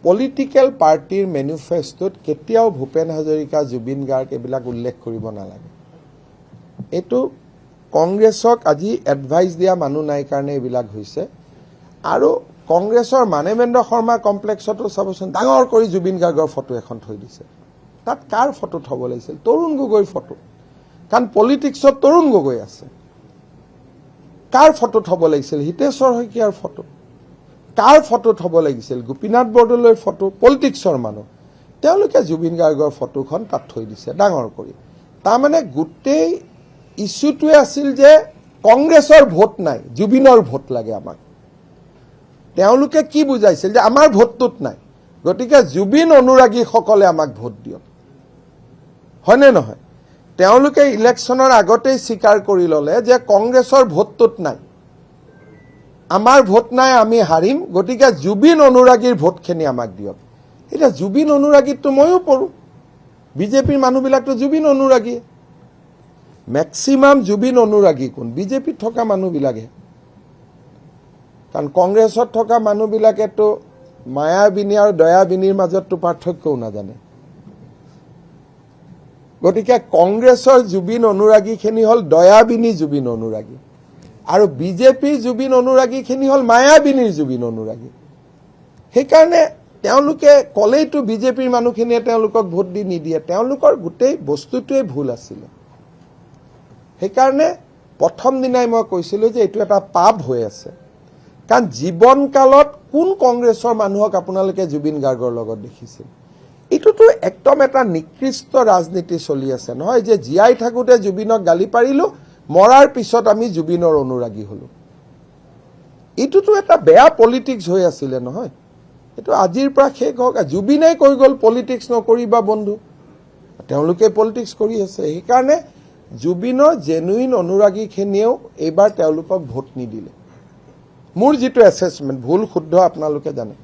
political পাৰ্টিৰ মেনিফেষ্টত কেতিয়াও ভূপেন হাজৰিকা জুবিন গাৰ্গ এইবিলাক উল্লেখ কৰিব নালাগে এইটো কংগ্ৰেছক আজি এডভাইস দিয়া মানুহ নাই কাৰণে এইবিলাক হৈছে আৰু কংগ্ৰেছৰ মানৱেন্দ্ৰ শৰ্মা কমপ্লেক্সতো চাবচোন ডাঙৰ কৰি জুবিন গাৰ্গৰ ফটো এখন থৈ দিছে তাত কাৰ ফটো থব লাগিছিল তৰুণ গগৈৰ ফটো কাৰণ পলিটিক্সত তৰুণ গগৈ আছে কাৰ ফটো থব লাগিছিল হিতেশ্বৰ শইকীয়াৰ ফটো কাৰ ফটো থব লাগিছিল গোপীনাথ বৰদলৈৰ ফটো পলিটিক্সৰ মানুহ তেওঁলোকে জুবিন গাৰ্গৰ ফটোখন তাত থৈ দিছে ডাঙৰ কৰি তাৰমানে গোটেই ইস্যুটোৱে আছিল যে কংগ্ৰেছৰ ভোট নাই জুবিনৰ ভোট লাগে আমাক তেওঁলোকে কি বুজাইছিল যে আমাৰ ভোটটোত নাই গতিকে জুবিন অনুৰাগীসকলে আমাক ভোট দিয়ক হয়নে নহয় তেওঁলোকে ইলেকশ্যনৰ আগতেই স্বীকাৰ কৰি ললে যে কংগ্ৰেছৰ ভোটটোত নাই আমাৰ ভোট নাই আমি হাৰিম গতিকে জুবিন অনুৰাগীৰ ভোটখিনি আমাক দিয়ক এটা জুবিন অনুৰাগীটো ময়ো পঢ়ো বিজেপিৰ মানুহবিলাকতো জুবিন অনুৰাগী ম্যাক্সিমাম জুবিন অনুৰাগী কোন বিজেপিত থকা মানুহবিলাকে কাৰণ কংগ্ৰেছত থকা মানুহবিলাকেতো মায়াবিনী আৰু দয়াবিনীৰ মাজততো পাৰ্থক্যও নাজানে গতিকে কংগ্ৰেছৰ জুবিন অনুৰাগীখিনি হল দয়াবিনী জুবিন অনুৰাগী আৰু বিজেপিৰ জুবিন অনুৰাগীখিনি হল মায়াবিনীৰ জুবিন অনুৰাগী সেইকাৰণে তেওঁলোকে কলেইটো বিজেপিৰ মানুহখিনিয়ে তেওঁলোকক ভোট দি নিদিয়ে তেওঁলোকৰ গোটেই বস্তুটোৱে ভুল আছিল সেইকাৰণে প্ৰথম দিনাই মই কৈছিলোঁ যে এইটো এটা পাপ হৈ আছে কাৰণ জীৱনকালত কোন কংগ্ৰেছৰ মানুহক আপোনালোকে জুবিন গাৰ্গৰ লগত দেখিছিল এইটোতো একদম এটা নিকৃষ্ট ৰাজনীতি চলি আছে নহয় যে জীয়াই থাকোতে জুবিনক গালি পাৰিলো মৰাৰ পিছত আমি জুবিনৰ অনুৰাগী হলো এইটোতো এটা বেয়া পলিটিক্স হৈ আছিলে নহয় এইটো আজিৰ পৰা শেষ হওক জুবিনে কৈ গল পলিটিক্স নকৰিবা বন্ধু তেওঁলোকে পলিটিক্স কৰি আছে সেইকাৰণে জুবিনৰ জেনুইন অনুৰাগীখিনিয়েও এইবাৰ তেওঁলোকক ভোট নিদিলে মোৰ যিটো এছেছমেণ্ট ভুল শুদ্ধ আপোনালোকে জানে